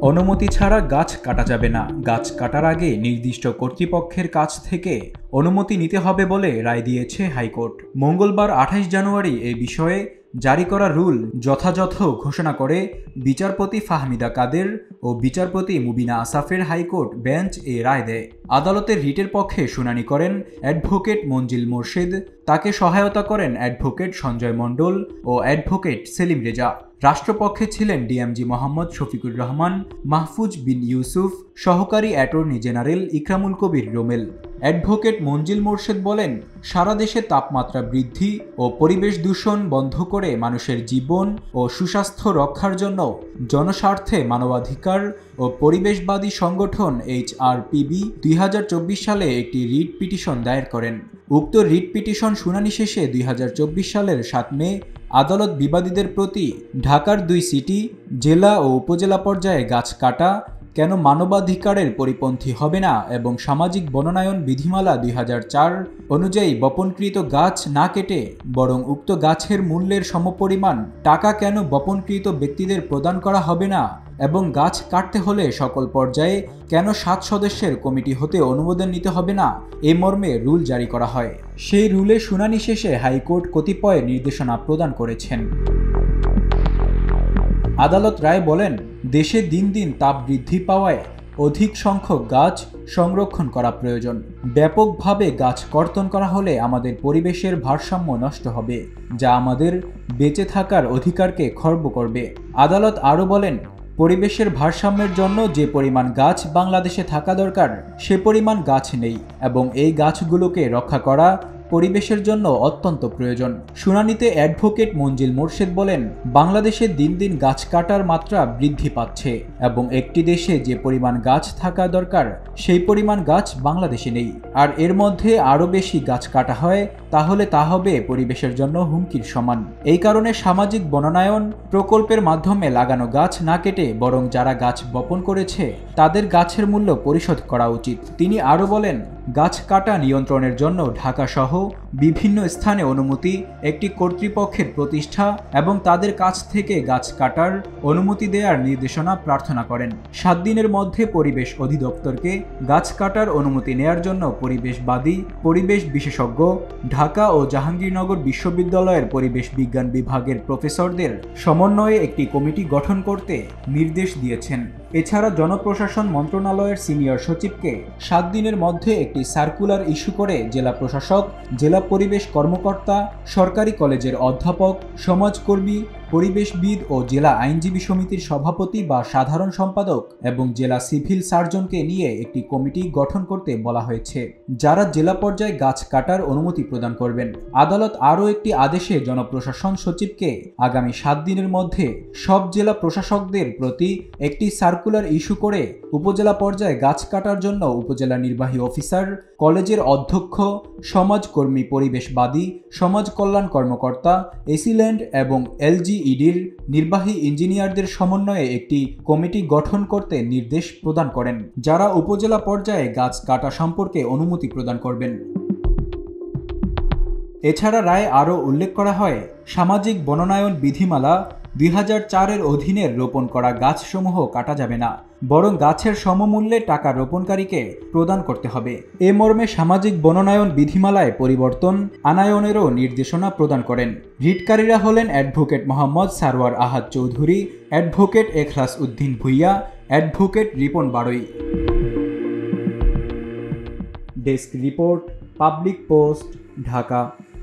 অনুমতি ছাড়া গাছ কাটা যাবে না। গাছ কাটার আগে নির্দিষ্ট কর্তৃপক্ষের কাছ থেকে অনুমতি নিতে হবে বলে রায় দিয়েছে হাইকোর্ট। মঙ্গলবার ২৮ জানুয়ারি এই বিষয়ে জারি করা রুল যথাযথ ঘোষণা করে বিচারপতি ফাহমিদা কাদের ও বিচারপতি মুবিনা আসাফের হাইকোর্ট বেঞ্চ এ রায় দেয়। আদালতের রিটের পক্ষে শুনানি করেন অ্যাডভোকেট মঞ্জিল মোরশেদ, তাকে সহায়তা করেন অ্যাডভোকেট সঞ্জয় মণ্ডল ও অ্যাডভোকেট সেলিম রেজা। রাষ্ট্রপক্ষে ছিলেন ডিএমজি মোহাম্মদ শফিকুর রহমান, মাহফুজ বিন ইউসুফ, সহকারী অ্যাটর্নি জেনারেল ইকরামুল কবির রোমেল। অ্যাডভোকেট মঞ্জিল মোরশেদ বলেন, সারা দেশে তাপমাত্রা বৃদ্ধি ও পরিবেশ দূষণ বন্ধ করে মানুষের জীবন ও সুস্বাস্থ্য রক্ষার জন্য জনস্বার্থে মানবাধিকার ও পরিবেশবাদী সংগঠন HRPB ২০২৪ সালে একটি রিট পিটিশন দায়ের করেন। উক্ত রিট পিটিশন শুনানি শেষে ২০২৪ সালের ৭ মে আদালত বিবাদীদের প্রতি ঢাকার ২ সিটি, জেলা ও উপজেলা পর্যায়ে গাছ কাটা কেন মানবাধিকারের পরিপন্থী হবে না এবং সামাজিক বনায়ন বিধিমালা ২০০৪ অনুযায়ী বপনকৃত গাছ না কেটে বরং উক্ত গাছের মূল্যের সমপরিমাণ টাকা কেন বপনকৃত ব্যক্তিদের প্রদান করা হবে না এবং গাছ কাটতে হলে সকল পর্যায়ে কেন ৭ সদস্যের কমিটি হতে অনুমোদন নিতে হবে না, এ মর্মে রুল জারি করা হয়। সেই রুলে শুনানি শেষে হাইকোর্ট কতিপয় নির্দেশনা প্রদান করেছেন। আদালত রায় বলেন, দেশে দিন দিন তাপ বৃদ্ধি পাওয়ায় অধিক সংখ্যক গাছ সংরক্ষণ করা প্রয়োজন। ব্যাপকভাবে গাছ কর্তন করা হলে আমাদের পরিবেশের ভারসাম্য নষ্ট হবে, যা আমাদের বেঁচে থাকার অধিকারকে খর্ব করবে। আদালত আরও বলেন, পরিবেশের ভারসাম্যের জন্য যে পরিমাণ গাছ বাংলাদেশে থাকা দরকার সে পরিমাণ গাছ নেই এবং এই গাছগুলোকে রক্ষা করা পরিবেশের জন্য অত্যন্ত প্রয়োজন। শুনানিতে অ্যাডভোকেট মঞ্জিল মোরশেদ বলেন, বাংলাদেশে দিন দিন গাছ কাটার মাত্রা বৃদ্ধি পাচ্ছে এবং একটি দেশে যে পরিমাণ গাছ থাকা দরকার সেই পরিমাণ গাছ বাংলাদেশে নেই। আর এর মধ্যে আরও বেশি গাছ কাটা হয় তাহলে তা হবে পরিবেশের জন্য হুমকির সমান। এই কারণে সামাজিক বনায়ন প্রকল্পের মাধ্যমে লাগানো গাছ না কেটে বরং যারা গাছ বপন করেছে তাদের গাছের মূল্য পরিশোধ করা উচিত। তিনি আরও বলেন, গাছ কাটা নিয়ন্ত্রণের জন্য ঢাকা সহ বিভিন্ন স্থানে অনুমতি একটি কর্তৃপক্ষের প্রতিষ্ঠা এবং তাদের কাছ থেকে গাছ কাটার অনুমতি দেওয়ার নির্দেশনা প্রার্থনা করেন। ৭ দিনের মধ্যে পরিবেশ অধিদপ্তরকে গাছ কাটার অনুমতি নেয়ার জন্য পরিবেশবাদী, পরিবেশ বিশেষজ্ঞ, ঢাকা ও জাহাঙ্গীরনগর বিশ্ববিদ্যালয়ের পরিবেশ বিজ্ঞান বিভাগের প্রফেসরদের সমন্বয়ে একটি কমিটি গঠন করতে নির্দেশ দিয়েছেন। এছাড়া জনপ্রশাসন মন্ত্রণালয়ের সিনিয়র সচিবকে ৭ দিনের মধ্যে একটি সার্কুলার ইস্যু করে জেলা প্রশাসক, জেলা পরিবেশ কর্মকর্তা, সরকারি কলেজের অধ্যাপক, সমাজকর্মী, পরিবেশবিদ ও জেলা আইনজীবী সমিতির সভাপতি বা সাধারণ সম্পাদক এবং জেলা সিভিল সার্জনকে নিয়ে একটি কমিটি গঠন করতে বলা হয়েছে, যারা জেলা পর্যায়ে গাছ কাটার অনুমতি প্রদান করবেন। আদালত আরও একটি আদেশে জনপ্রশাসন সচিবকে আগামী ৭ দিনের মধ্যে সব জেলা প্রশাসকদের প্রতি একটি সার্কুলার ইস্যু করে উপজেলা পর্যায়ে গাছ কাটার জন্য উপজেলা নির্বাহী অফিসার, কলেজের অধ্যক্ষ, সমাজকর্মী, পরিবেশবাদী, সমাজ কল্যাণ কর্মকর্তা, এসিল্যান্ড এবং LGEDর নির্বাহী ইঞ্জিনিয়ারদের সমন্বয়ে একটি কমিটি গঠন করতে নির্দেশ প্রদান করেন, যারা উপজেলা পর্যায়ে গাছ কাটা সম্পর্কে অনুমতি প্রদান করবেন। এছাড়া রায়ে আরও উল্লেখ করা হয়, সামাজিক বনায়ন বিধিমালা ২০০৪-এর অধীনে রোপণ করা গাছসমূহ কাটা যাবে না, বরং গাছের সমমূল্যে টাকা রোপণকারীকে প্রদান করতে হবে। এ মর্মে সামাজিক বনায়ন বিধিমালায় পরিবর্তন আনায়নেরও নির্দেশনা প্রদান করেন। রিটকারীরা হলেন advocate Mohammad Sarwar Ahad Chowdhury, advocate Ekhlas Uddin Bhuiyan, advocate Ripon Baroi. Desk report, public post, Dhaka.